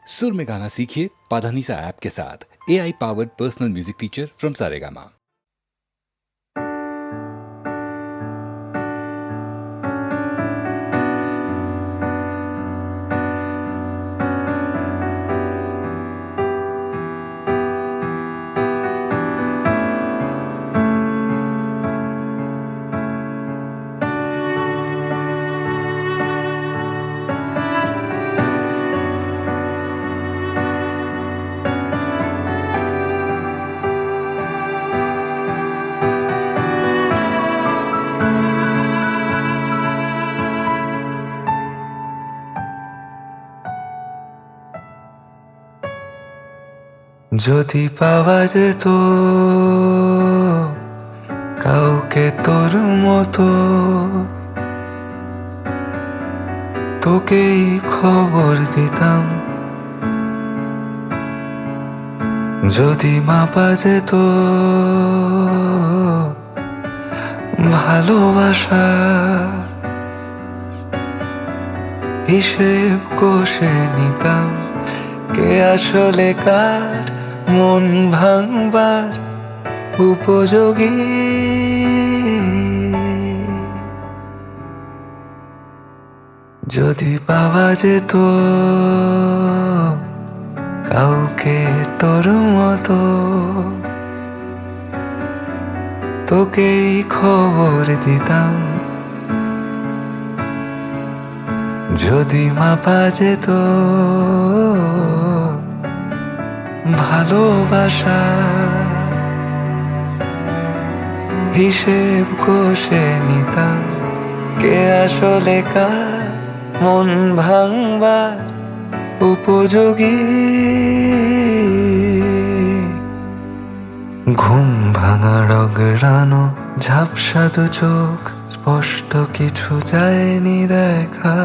सुर में गाना सीखिए पाधानीसा ऐप के साथ। AI powered personal music teacher from Saregama. যদি পাওয়া যেত কাউকে তোর মতো, তোকেই খবর দিতাম। যদি মাপা যেত ভালোবাসা, হিসেব কষে নিতাম। কে আসলে কার মন ভাঙবার উপযোগী। যদি পাওয়া যেত কাউকে তোর মতো, তোকেই খবর দিতাম। যদি মাপা যেত ভালোবাসা, হিসেব কষে নিতাম। কে আসলে কার মন ভাঙবার উপযোগী। ঘুম ভাঙা রগড়ানো ঝাপসা দু চোখ, স্পষ্ট কিছু যায়নি দেখা।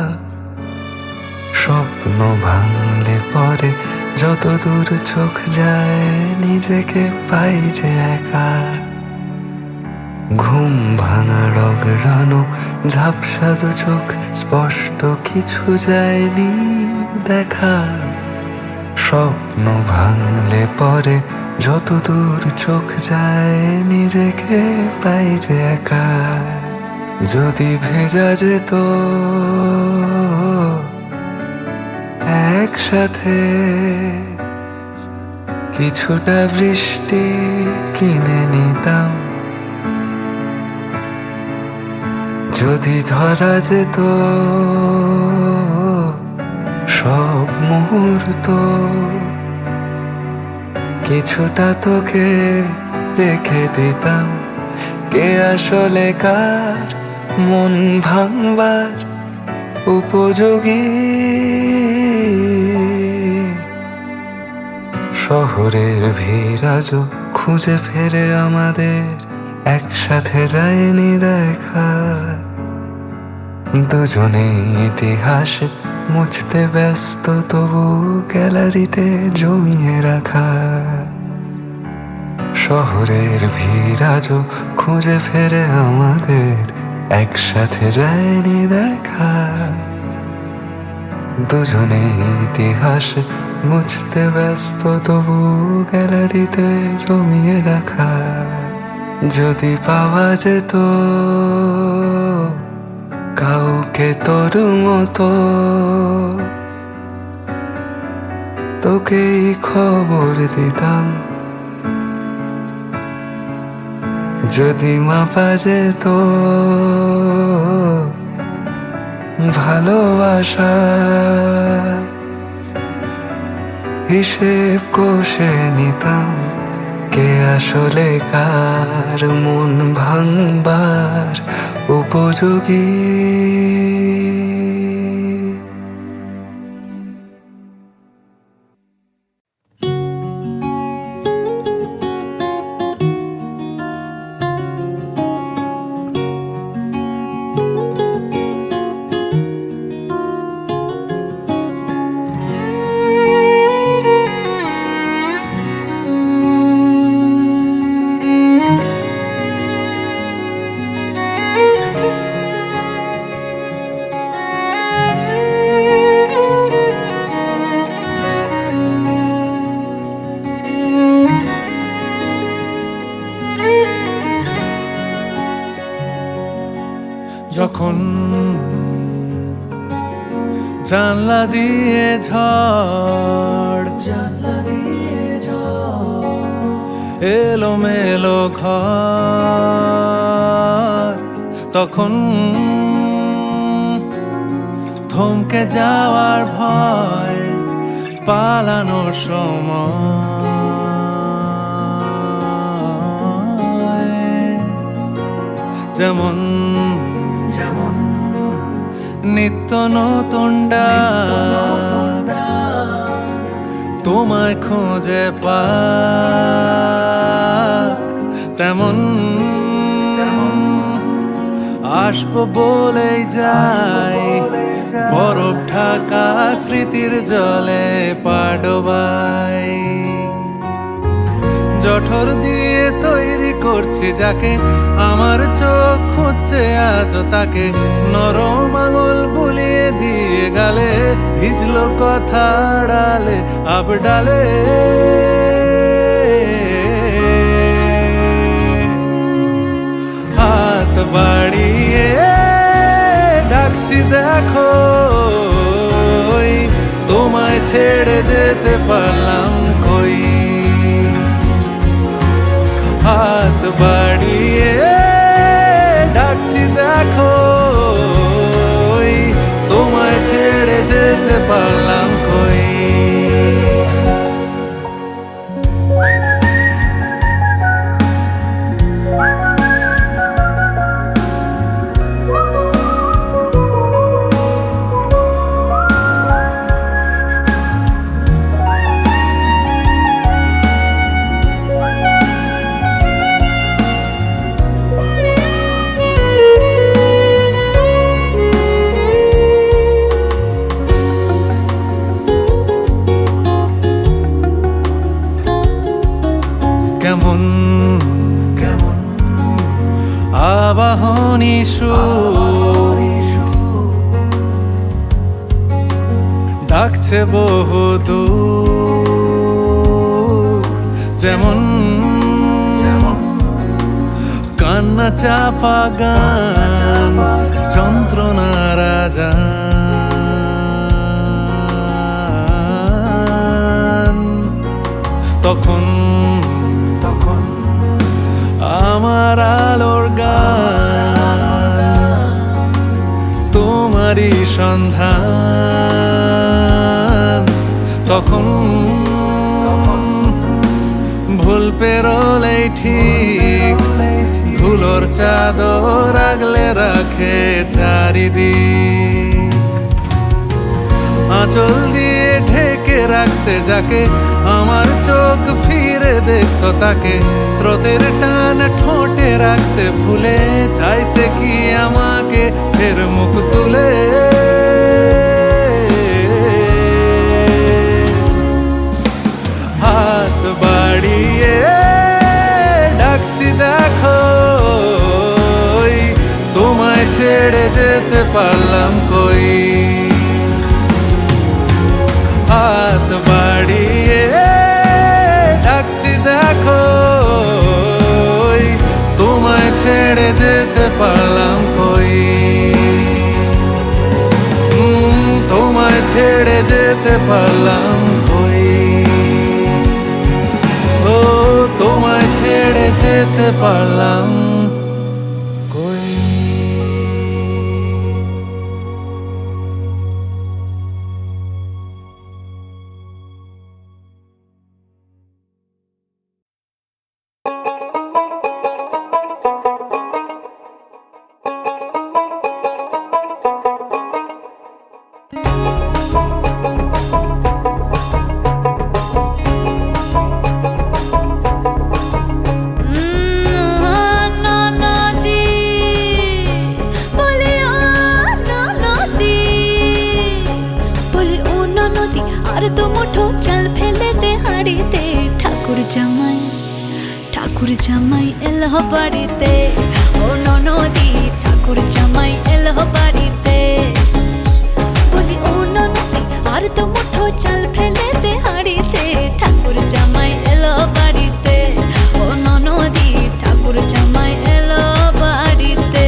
স্বপ্ন ভাঙলে পরে যত দূর চোখ যায়, নিজেকে পাই যে একা। ঘুম ভাঙা রগড়ানো ঝাপসা দু চোখ, স্পষ্ট কিছু যায়নি দেখা। স্বপ্ন ভাঙলে পরে যত দূর চোখ যায়, নিজেকে পাই যে একা। যদি ভেজা যেত একসাথে, কিছুটা বৃষ্টি কিনে নিতাম। যদি ধরা যেত সব মুহূর্ত, কিছুটা তোকে রেখে দিতাম। কে আসলে কার মন ভাঙবার উপযোগী। শহরের ভিড় আজও খুঁজে ফেরে আমাদের, একসাথে যায়নি দেখা। দুজনে ইতিহাস মুছতে ব্যস্ত, তবু গ্যালারিতে জমিয়ে রাখা। শহরের ভিড় আজও খুঁজে ফেরে আমাদের, একসাথে যায়নি দেখা। দুজনে ইতিহাস মুছতে ব্যস্ত, তবু গ্যালারিতে জমিয়ে রাখা। যদি পাওয়া যেত কাউকে তোর মতো, তোকেই খবর দিতাম। যদি মাপা যেত ভালোবাসা, হিসেব কষে নিতাম। কে আসলে কার মন ভাঙবার উপযোগী। যখন জানলা দিয়ে ঝড় এলো মেলো ঘর, তখন থমকে যাওয়ার ভয়, পালানোর সময় যেমন নিত্য নতুন ডাক তোমায় খুঁজে পাক, তেমন আসবো বলেই যাই বরফ ঢাকা স্মৃতির জলে পাডোবাই। জঠর দিয়ে তৈরি করছি যাকে, আমার চোখ খুঁজছে আজও তাকে, নরম আঙুল বুলিয়ে দিয়ে গালে, ভিজলো কথা ডালে আব ডালে। হাত বাড়িয়ে ডাকছি দেখো, তোমায় ছেড়ে যেতে পারলাম কই। হাত বাড়িয়ে ডাকছি দেখো, তোমায় ছেড়ে যেতে পারলাম কই। কেমন আবাহনী ডাকছে বহুদূর, যেমন কান্না চাপা গান যন্ত্রণা রাজা, তখন আমার আলোর গান তোমারই সন্ধান, তখন ভুল পেরোলেই ঠিক ধুলোর চাদর আগলে রাখে চারিদিক। আঁচল দিয়ে ঢেকে রাখতে যাকে, আমার চোখ ফিরে দেখতো তাকে, স্রোতের টান ঠোঁটে রাখতে ভুলে, চাইতে কি আমাকে ফের মুখ তুলে। হাত বাড়িয়ে ডাকছি দেখো, তোমায় ছেড়ে যেতে পারলাম কই। হাত বাড়িয়ে ডাকছি দেখো, তোমায় ছেড়ে যেতে পারলাম কই। তোমায় ছেড়ে যেতে পারলাম কই। ও তোমায় ছেড়ে যেতে পারলাম কই। ঠাকুর জামাই এলো বাড়িতে, ও ননদি ঠাকুর জামাই এলো বাড়িতে। বলি ও ননদি আর তো মুঠো চাল ফেলে দে হাড়িতে, ঠাকুর জামাই এলো বাড়িতে, ও ননদি ঠাকুর জামাই এলো বাড়িতে।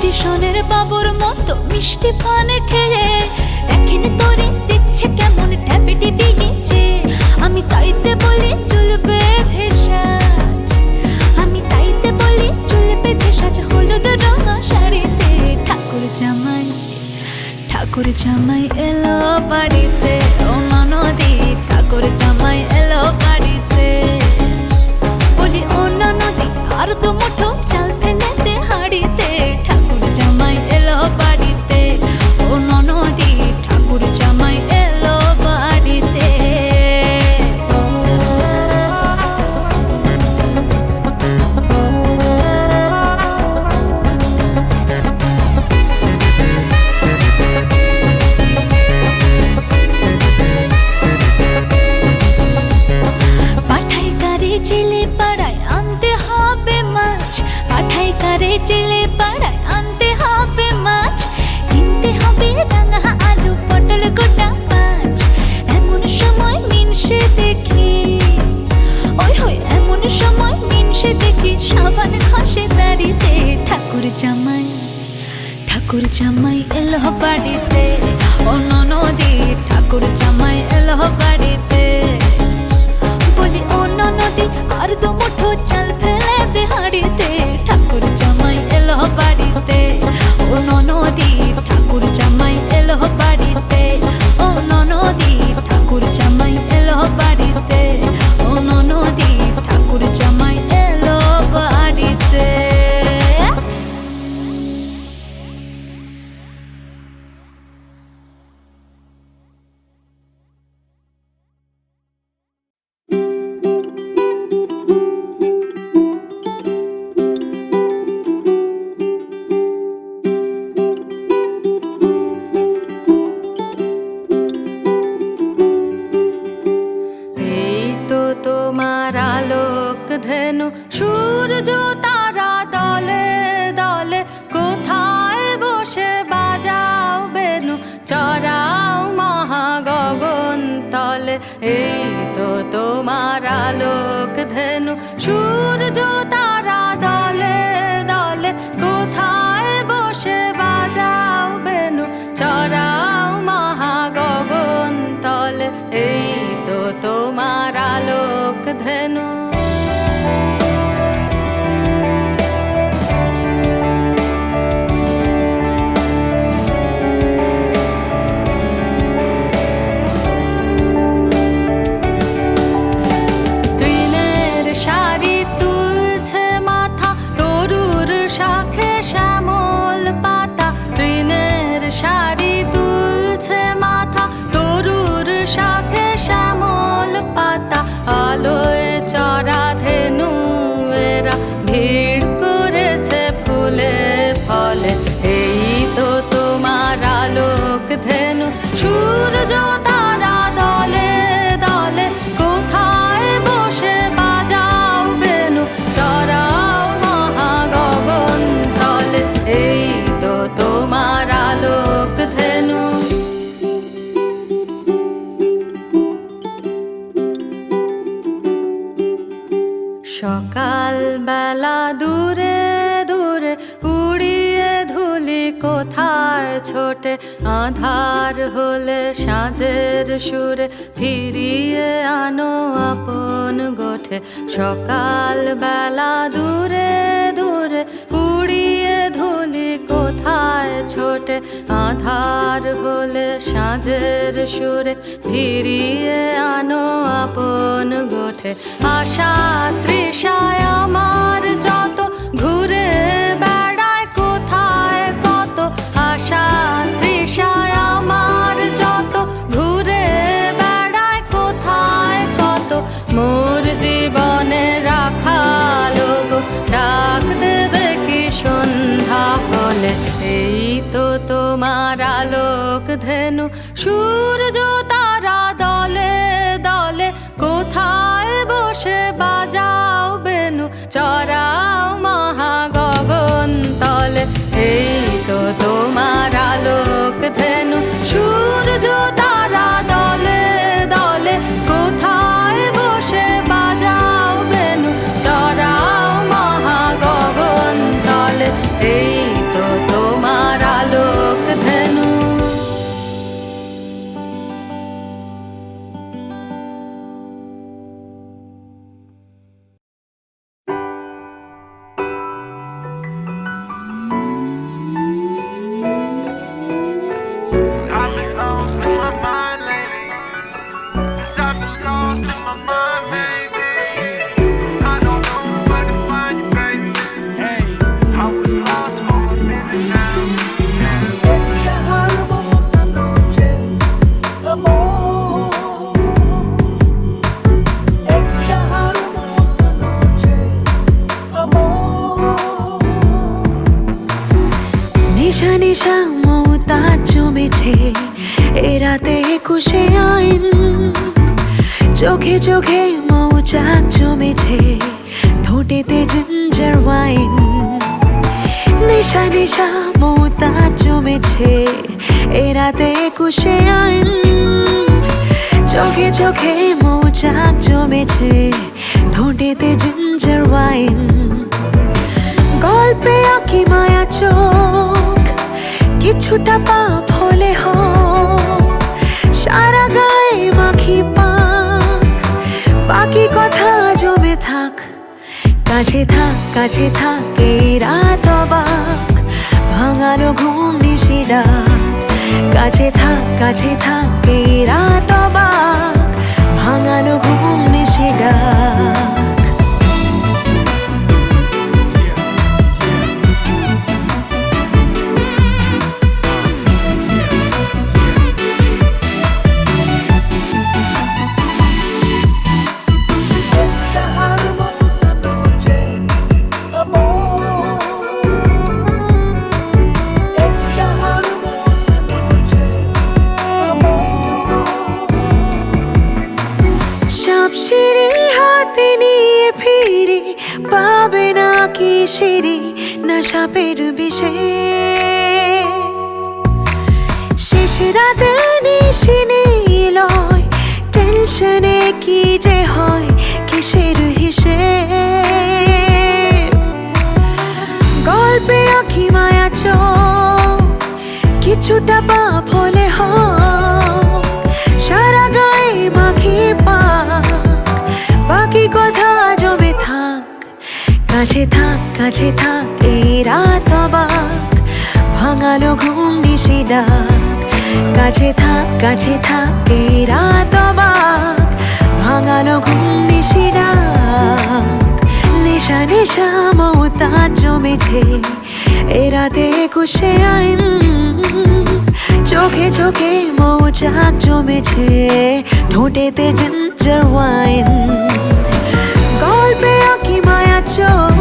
স্টেশনের বাবুর মতো মিষ্টি পান খেয়ে দেখেন তোরে দেখছে কেমন ট্যাপে টিপে গেছে। আমি তাইতে বলি চুল বেঁধে সাজ, আমি তাইতে বলি চুল বেঁধে সাজ হলুদ রঙা শাড়িতে। ঠাকুর জামাই এলো বাড়িতে, ও ননদি ঠাকুর জামাই এলো বাড়িতে। বলি ও ননদি আর তো মুঠো চাল ফেলে দে হাড়িতে। ঠাকুর জামাই এলো বাড়িতে, ও ননদি ঠাকুর জামাই এলো বাড়িতে। পাঠাই কারে জেলে পাড়ায় আনতে হবে মাছ, পাঠাই কারে জেলে পাড়ায় আনতে হবে মাছ। কিনতে হবে রাঙা আলু পটল গোটা মাছ। এমন সময় মিনসে দেখি, ওই হই এমন সময় মিনসে দেখি সাবান ঘষে দাড়িতে। ঠাকুর জামাই এলো বাড়িতে, ও ননদি ঠাকুর জামাই এলো বাড়িতে। বলি ও ননদি আর তো মুঠো চাল ফেলে দে হাড়িতে। ঠাকুর জামাই এলো বাড়িতে, ও ননদি ঠাকুর জামাই এলো বাড়িতে। ও ননদি ঠাকুর জামাই এলো বাড়িতে, ও ননদি ঠাকুর জামাই এলো বাড়িতে। তোমার আলোক ধেনু সূর্য তারা দলে দলে, কোথায় বসে বাজাও বেনু চড়াও মহা গগন তলে। এই তো তোমার আলোক ধেনু সূর্য তারা দলে দলে, কোথায় বসে বাজাও বেনু চড়াও মহা গগন তলে। এই তো তোমার আলোক ধেনু। তৃণের শাড়ি তুলছে মাথা, তরুর শাখে শ্যামল পাতা। তৃণের শাড়ি তুলছে মাথা, তরুর শাখে শ্যামল পাতা। আলোয় চড়া ধেনু এরা ভিড় করেছে ফুলে ফলে। এই তো তোমার আলোক ধেনু সূর্য তারা দলে দলে, কোথায় বসে বাজাও বেনু চড়াও মহা গগন তলে। এই তো তোমার আলোক ধেনু। সকাল বেলা দূরে দূরে উড়িয়ে ধুলি কোথায় ছোটে, আধার হলে সাঁঝের সুরে ফিরিয়ে আনো আপন গোঠে। সকাল বেলা দূরে দূরে উড়িয়ে ধুলি কোথায় ছোটে, আধার হলে সাঁঝের সুরে ফিরিয়ে আনো আপন গোঠে। আশা তৃষায় আমার যত ঘুরে বেড়ায় কোথায় কত, আশা তৃষায় আমার যত ঘুরে বেড়ায় কোথায় কত। মোর জীবনে রাখালো গো ডাক দেবে কি সন্ধ্যা হলে। এই তো তোমার আলোক ধেনু সূর্য তারা দলে দলে, কোথায় বসে বাজাও বেনু চড়াও মহা গগন তলে। এই তো তোমার আলোক ধেনু সূর্য তারা দলে দলে, কোথায় বসে বাজাও বেনু চড়াও মহা গগন তলে। এই তো নেশা নেশা মৌতাজ জমেছে এ রাতে 21শে আইন চোখে চোখে মৌচাক জমেছে ঠোঁটেতে জিঞ্জার ওয়াইন নেশা নেশা মৌতাজ জমেছে এ রাতে 21শে আইন চোখে চোখে মৌচাক জমেছে ঠোঁটেতে জিঞ্জার ওয়াইন গল্পে আঁকি মায়া চোখ কিছুটা পাপ হলে হোক সারা গায়ে মাখি পাক বাকি কথা জমে থাক কাছে থাক এই রাত অবাক ভাঙালো ঘুম নিশি ডাক কাছে থাক এই রাত অবাক ভাঙালো ঘুম নিশি ডাক সিঁড়ি হাতে নিয়ে ফিরি পাবে না কি সিঁড়ি না সাপের বিষে শেষ রাতে নিশি নিলয় টেনশনে কি যে হয় কিসের হিসেব গল্পে আঁকি মায়া চোখ কিছুটা পাপ হলে হোক সারা গায়ে মাখি পাক বাকি কথা জমে থাক কাছে থাক এই রাত অবাক ভাঙালো ঘুম নিশি ডাক কাছে থাক এই রাত অবাক ভাঙালো ঘুম নিশি ডাক নেশা নেশা মৌতাজ জমেছে এ রাতে 21শে আইন চোখে চোখে মৌচাক জমেছে ঠোঁটেতে জিঞ্জার ওয়াইন গল্পে আঁকি মায়া চোখ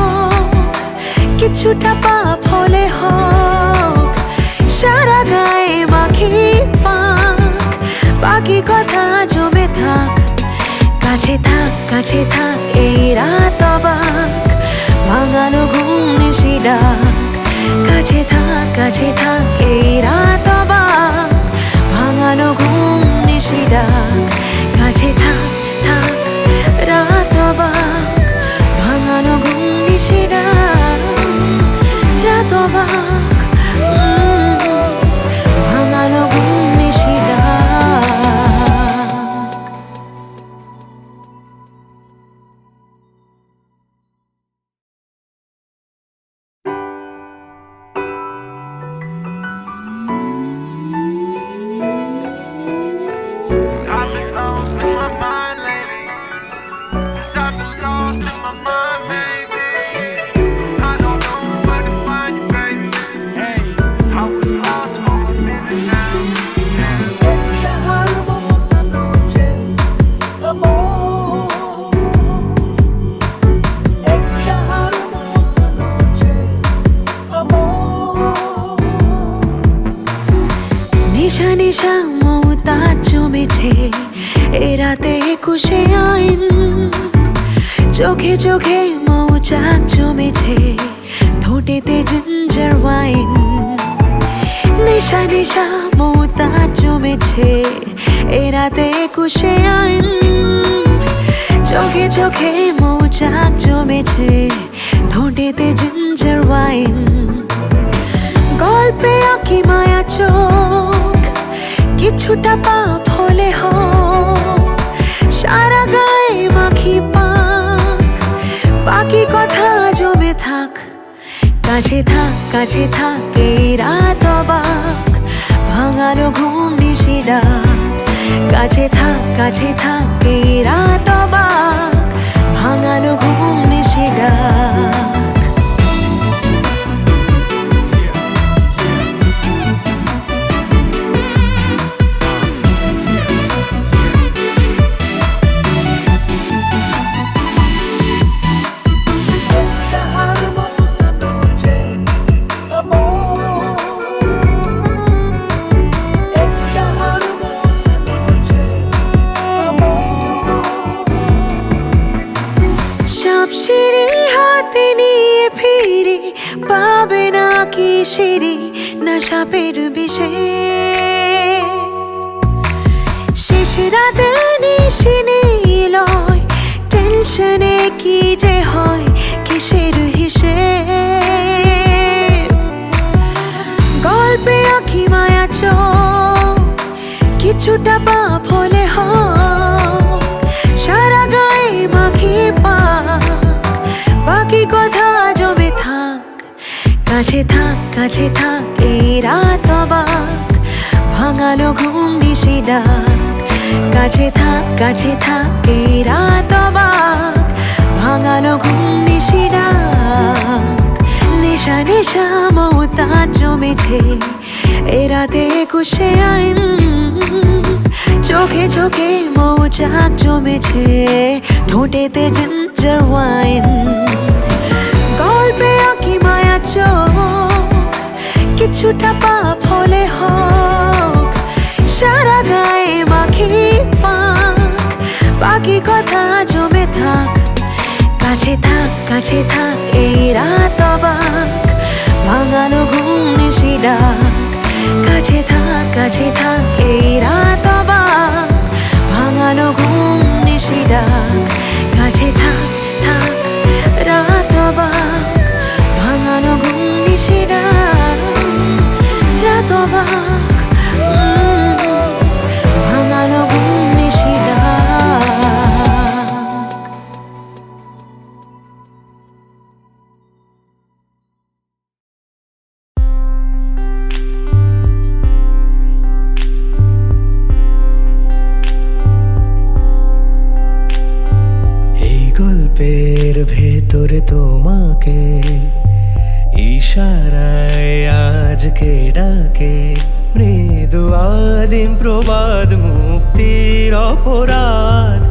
কিছুটা পাপ হলে হোক সারা গায়ে মাখি পাক বাকি কথা জমে থাক কাছে থাক এই রাত অবাক ভাঙালো ঘুম নিশি ডাক কাছে থাক এই রাত অবাক ভাঙালো ঘুম নিশি ডাক কাছে থাক রাত অবাক ভাঙালো ঘুম নিশি ডাক রাত অবাক ভাঙালো ঘুম নিশি ডাক I've been lost in my mind lately. 'Cause I've been lost in my mind, baby. I don't know where to find you, baby. I was lost for a minute now. Esta hermosa noche, amor. Esta hermosa noche, amor. নেশা নেশা মৌতাজ জমেছে এ রাতে 21শে আইন চোখে চোখে মৌচাক জমেছে ঠোঁটেতে ginger wine নেশা নেশা মৌতাজ জমেছে এ রাতে 21শে আইন চোখে চোখে মৌচাক জমেছে ঠোঁটেতে জিঞ্জার ওয়াইন গল্পে আঁকি মায়া চোখ কিছুটা পাপ হলে হোক সারা গায়ে মাখি পাক বাকি কথা জমে থাক কাছে থাক এই রাত অবাক ভাঙালো ঘুম নিশি ডাক কাছে থাক এই রাত অবাক ভাঙালো ঘুম নিশি ডাক Esta hermosa noche, amor. শিশিরি না সাপের বিষে শেষ রাতে নিশি নিলয় টেনশনে কি যে হয় কিসের হিসেব গল্পে আঁকি মায়া চোখ কিছুটা পাপ হলে হোক সারা গায়ে মাখি পাক বাকি কথা জমে থাক কাছে থাক এই রাত অবাক ভাঙালো ঘুম নিশি ডাক কাছে থাক এই রাত অবাক ভাঙালো ঘুম নিশি ডাক নেশা নেশা মমতা জমেছে এ রাতে একুশে আইন চোখে চোখে মৌচাক জমেছে ঠোঁটেতে জিঞ্জার ওয়াইন গল্পে আঁকি মায়া চোখ কিছুটা পাপ হলে হোক সারা গায়ে মাখি পাক বাকি কথা জমে থাক কাছে থাক এই রাত অবাক ভাঙালো ঘুম নিশি ডাক কাছে থাক এই রাত অবাক ভাঙালো ঘুম নিশি ডাক কাছে থাক রাত অবাক ভাঙালো ঘুম নিশি ডাক রাত অবাক ভাঙালো ঘুম নিশি ডাক এই গল্পের ভেতরে তোমাকে ইশারায় আজকে ডাকে মৃদু আদিম প্রবাদ মুক্তির অপরাধ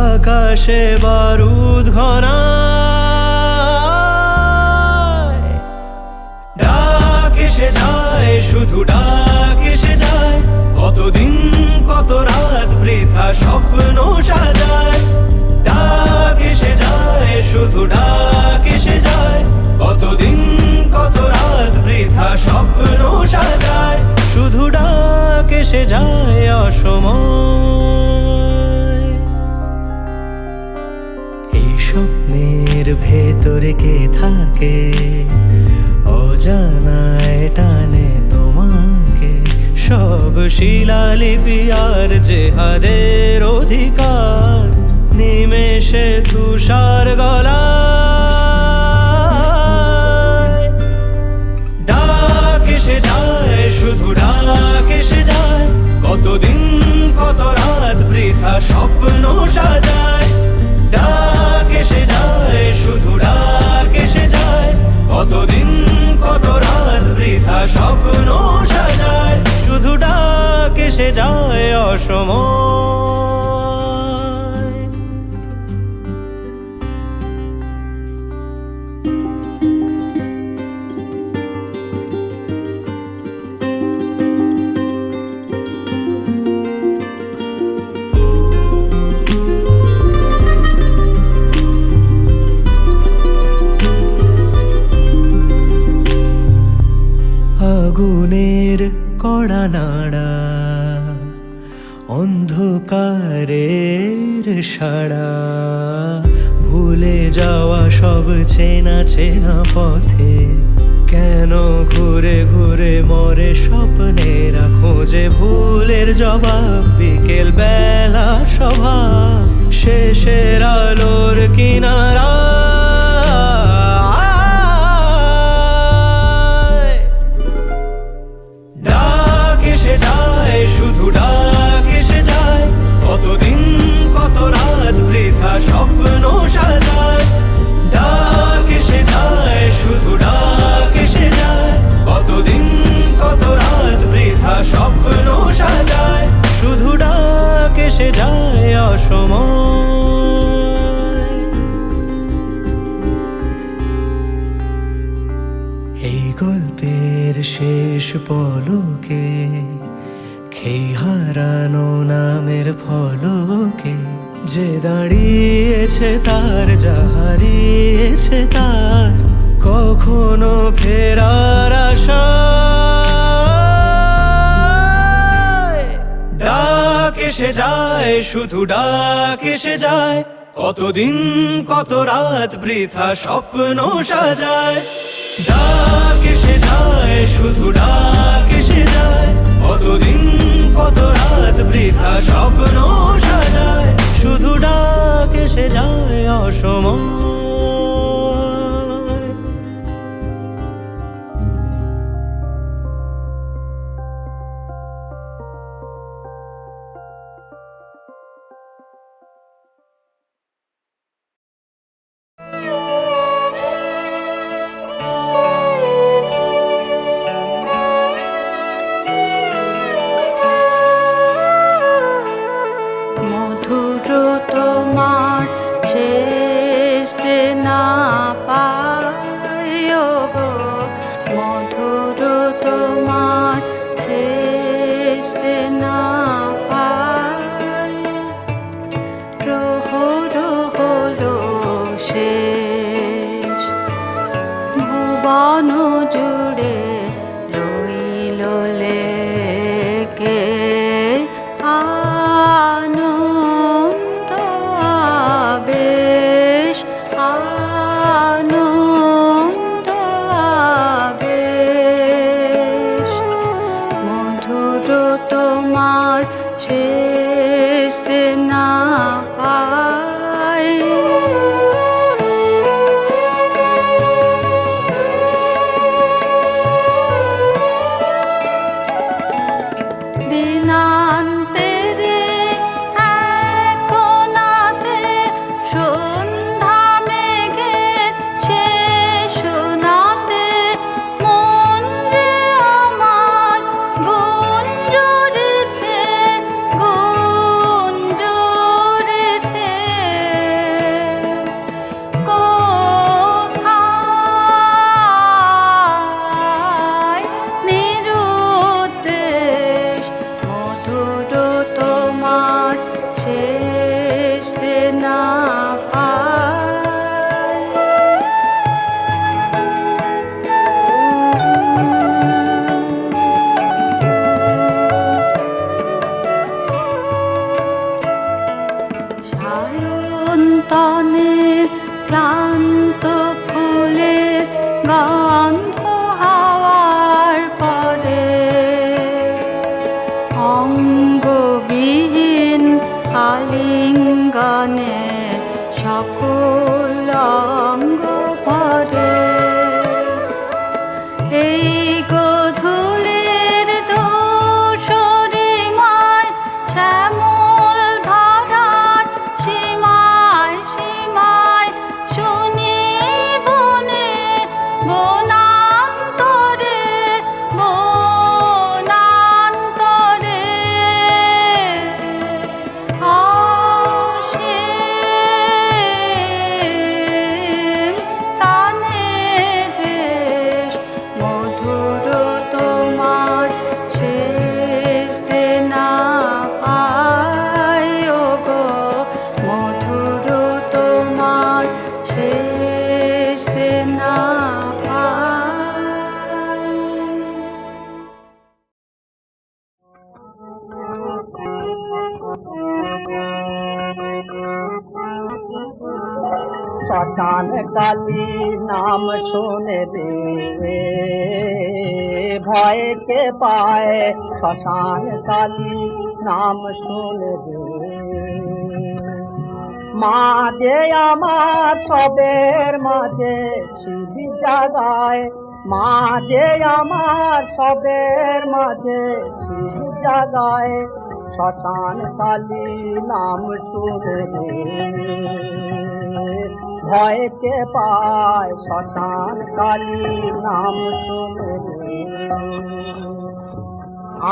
আকাশে বারুদ ঘনায় ডাক এসে যায় শুধু ডাক এসে যায় কতদিন কত রাত বৃথা স্বপ্ন সাজায় ডাক এসে যায় শুধু ডাক এসে যায় কতদিন কত রাত বৃথা স্বপ্ন সাজায় শুধু ডাক এসে যায় অসময় এই স্বপ্নের ভেতরে কে থাকে অজানায় টানে তোমাকে সব শিলালিপি আর যে হাদের অধিকার নিমেষে তুষার গলায় ডাক এসে যায় শুধু ডাক এসে যায় কতদিন কত রাত বৃথা স্বপ্ন সাজায় ডাক এসে যায় শুধু ডাক এসে যায় কতদিন কত রাত বৃথা স্বপ্ন সাজায় শুধু ডাক এসে যায় অসময় আগুনের কড়া নাড়া অন্ধকারের সাড়া ভুলে যাওয়া সব চেনা চেনা পথে কেন ঘুরে ঘুরে মরে স্বপ্নেরা খোঁজে ভুলের জবাব বিকেল বেলা সভা শেষের আলোর কিনারা শুধু ডাক এসে যায় কতদিন কত রাত বৃথা স্বপ্ন সাজায় ডাক এসে যায় শুধু ডাক এসে যায় কতদিন কত রাত বৃথা স্বপ্ন সাজায় শুধু ডাক এসে যায় অসময় এই গল্পের শেষ পলকে খেই হারানো নামের ফলকে যে দাঁড়িয়েছে তার যা হারিয়েছে তার কখনো ফেরার আশায় ডাক এসে যায়, শুধু ডাক এসে যায়, কতদিন কত রাত বৃথা স্বপ্ন সাজায়। ডাক এসে যায়, শুধু ডাক এসে যায়, কতদিন কত রাত বৃথা স্বপ্ন সাজায়, শুধু ডাক এসে যায় অসময়। মধুর তোমার শেষ যে না পাই গো, মধুর তোমার শেষ যে না পাই, প্রহর হলো শেষ, ভুবন জুড়ে রইল লেকে আনন্দ আবেশ, আনন্দ আবেশ। মধুর তোমার শেষ যে না পাই, দিনান্তেরে এক কোণাতে সন্ধ্যা মেঘের শেষ সোনাতে মন যে আমার গুঞ্জরিছে, গুঞ্জরিছে। কোথায় নিরুদ্দেশ, মধুর তোমার শেষ যে না পাই। সায়ন্তনের ক্লান্ত ফুলের গন্ধ হাওয়ার পরে, অঙ্গবিহীন আলিঙ্গনে সকল অঙ্গ ভরে। এই গোধূলির ধূসরিমায় শ্যামল ধারার সীমায় সীমায় শুনি বনে বনান্তরে বনান্তরে অসীম তানে দেশ, মধুর তোমার শেষ যে না পাই গো, মধুর তোমার শেষ যে না পাই। শ্মশান কালী নাম শুনে রে ভয়কে পায়, শ্মশান কালী নাম শুনে রে। মা যে আমার সবের মাঝে শিবি জাগায়, মা যে আমার সবের মাঝে শিবি জাগায়, শ্মশান কালী নাম শুনে রে ভয়কে পায়, শ্মশান কালী নাম শুনে রে।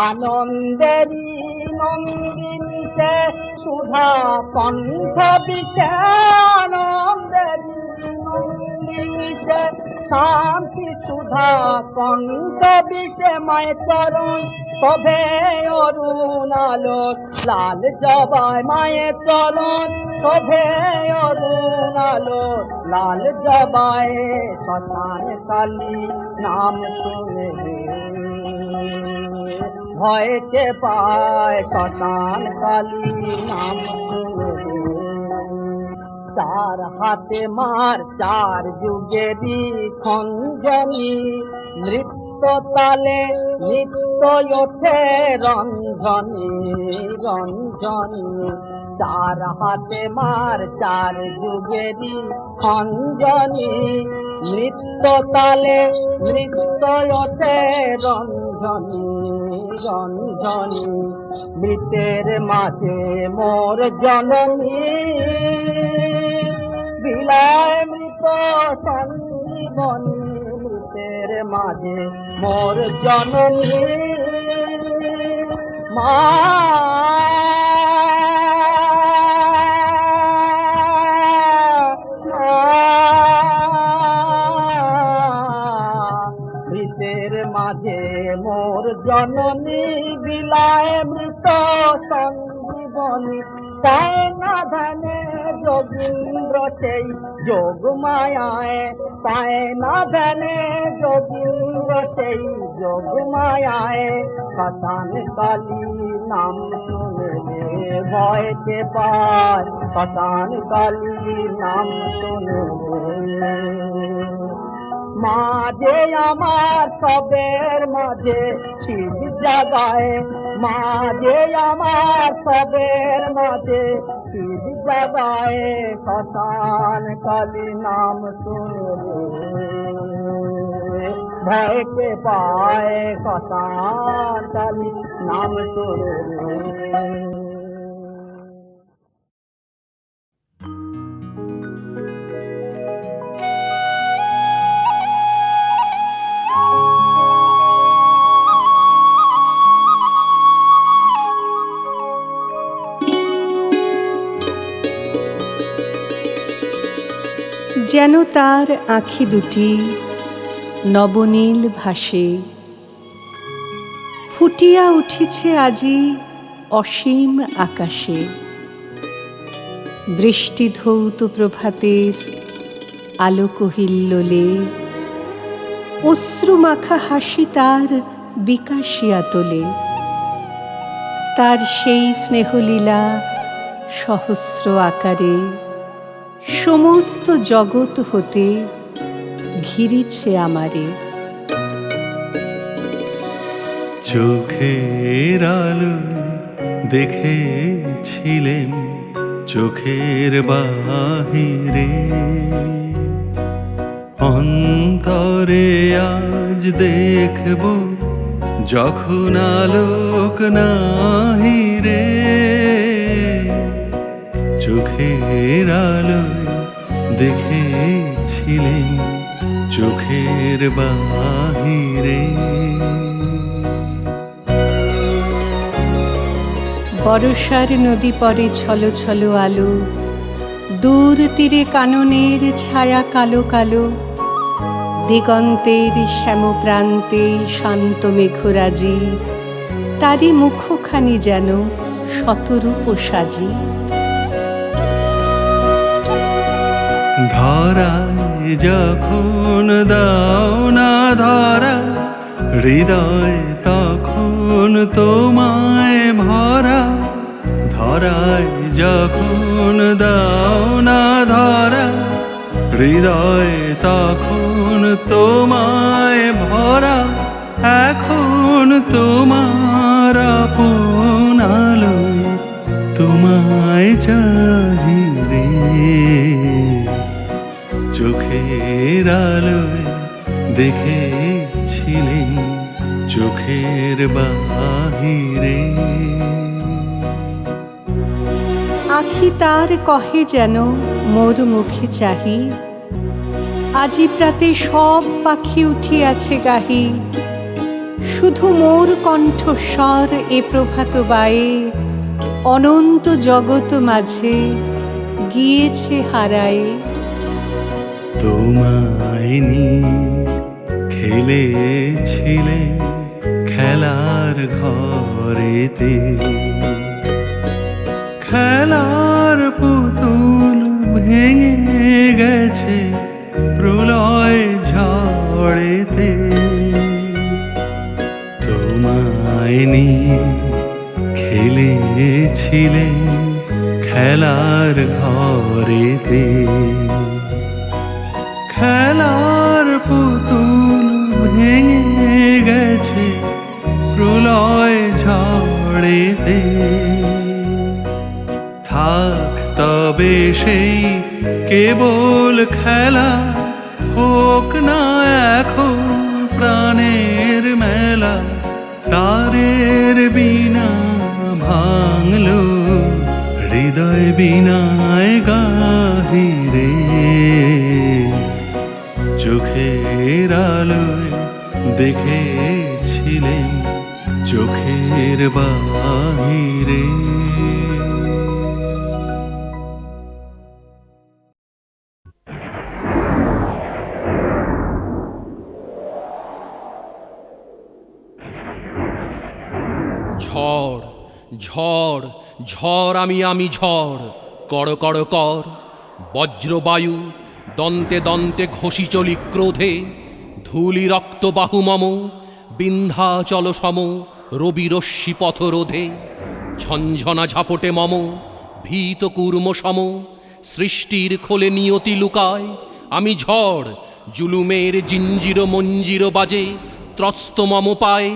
আনন্দেরই নন্দিনীতে সুধা কণ্ঠ বিষে, আনন্দেরই নন্দিনীতে শান্তি সুধা কণ্ঠ বিষময় চরণ শোভে অরুণ আলোক লাল জবায় মায়ের চরণ শোভে অরুণ আলোক লাল জবায় শ্মশান কালী নাম শুনে ভয়কে পায় শ্মশান কালী নাম শুনে চার হাতে মার চার যুগেরই খঞ্জনি নৃত্য তালে নিত্য ওঠে রঞ্জনী রঞ্জনী চার হাতে মার চার যুগেরই খঞ্জনি নৃত্য তালে নৃত্য ওঠে রঞ্জনী রঞ্জনী মৃতের মাঝে মোর জননী বিলায় মৃত সঞ্জীবনী মৃতের মাঝে মোর জননী মা মৃতের মাঝে মোর জননী বিলায় মৃত সঞ্জীবনী চায় না ধ্যানে যোগীন্দ্র সেই যোগ মায়ায় পায় না ধ্যানে যোগীন্দ্র সেই যোগ মায়ায় শ্মশান কালী নাম শুনলে ভয়কে পায় শ্মশান কালী নাম শুনলে মাঝে আমার সবের মাঝে শিব জাগায় মাঝে আমার সবের মাঝে শিব জাগায় শ্মশান কালী নাম শুনলে ভয়কে পায় শ্মশান কালী নাম শুনলে যেন তার আঁখি দুটি নবনীল ভাসে, ফুটিয়া উঠিছে আজি অসীম আকাশে। বৃষ্টি ধৌত প্রভাতের আলোক হিল্লোলে অশ্রুমাখা হাসি তার বিকাশিয়া তোলে। তার সেই স্নেহলীলা সহস্র আকারে সমস্ত জগৎ হতে ঘিরিছে আমারে। চোখের আলো দেখেছিলেন চোখের বাহিরে, অন্তরে আজ দেখব যখন আলোক নাহিরে। চোখের আলো দেখেছিলেন চোখের বাহিরে। বরষার নদী পরে ছলো ছলো আলো, দূর তীরে কাননের ছায়া কালো কালো। দিগন্তের শ্যামপ্রান্তে শান্ত মেঘরাজি, তারই মুখখানি যেন শতরূপ সাজি। ধরায় যখন দাও না ধরা, হৃদয় তখন তোমায় ভরা। ধরায় যখন দাও না ধরা, হৃদয় তখন তোমায় ভরা। এখন তোমার আপন আলোয় তোমায় চাহি রে। চোখের আলোয় দেখেছিলেন চোখের বাহিরে। আখি তার কহে যেন মোর মুখে চাহি, আজি প্রাতে সব পাখি উঠিয়াছে গাহি। শুধু মোর কণ্ঠস্বর এ প্রভাত বায়ে, অনন্ত জগৎ মাঝে গিয়েছে হারায়ে। তোমায় তোমায়নি খেলেছিলে খেলার ঘরেতে, খেলার পুতুল ভেঙে গেছে প্রলয় ঝড়েতে। তোমায় নিয়ে খেলেছিলে খেলার ঘরেতে, খেলার পুতুল ভেঙে গেছে প্রলয় ঝড়েতে। থাক তবে সেই কেবল খেলা, হোক না এখন প্রাণের মেলা। তারের বিনা ভাঙলো হৃদয় বিনায় গাহিরে, চোখের আলোয় দেখেছিলেন চোখের বাহিরে। ঝড় ঝড় ঝড় আমি ঝড়, কর কর কর বজ্রবায়ু দন্তে দন্তে ঘষি চলি ক্রোধে। ধূলি রক্ত বাহু মম বিন্ধ্যাচল সম রবিরশ্মি পথরোধে। ঝঞ্ঝনা ঝাপটে মম ভীত কূর্ম সম, সৃষ্টির খোলে নিয়তি লুকায়। আমি ঝড় জুলুমের জিঞ্জির মঞ্জির বাজে ত্রস্ত মম পায়।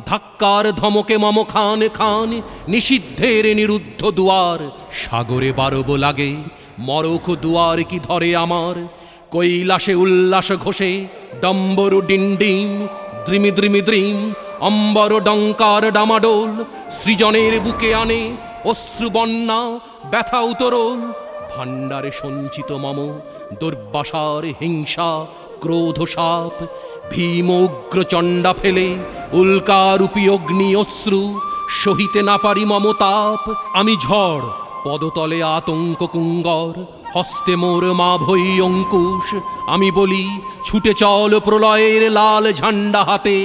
ধাক্কার ধমকে মম খান খান নিষিদ্ধের নিরুদ্ধ দুয়ার। সাগরে বারব লাগে মরক দুয়ার কি ধরে আমার। কৈলাসে উল্লাস ঘোষে ডম্বরু ডিন্ডিম, দ্রিমি দ্রিমি দ্রিম অম্বর ডঙ্কার ডামাডোল। সৃজনের বুকে আনে অশ্রু বন্যা ব্যথা উতরোল। ভাণ্ডারে সঞ্চিত মম দুর্বাসার হিংসা ক্রোধ সাপ। ভীম উগ্র চণ্ডা ফেলে উল্কারূপী অগ্নি অশ্রু, সহিতে না পারি মম তাপ। আমি ঝড় পদতলে আতঙ্ক কুঙ্গর, হস্তে মোর মা ভৈ অঙ্কুশ। আমি বলি ছুটে চল প্রলয়ের লাল ঝান্ডা হাতে,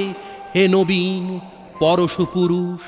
হে নবীন পরশু পুরুষ।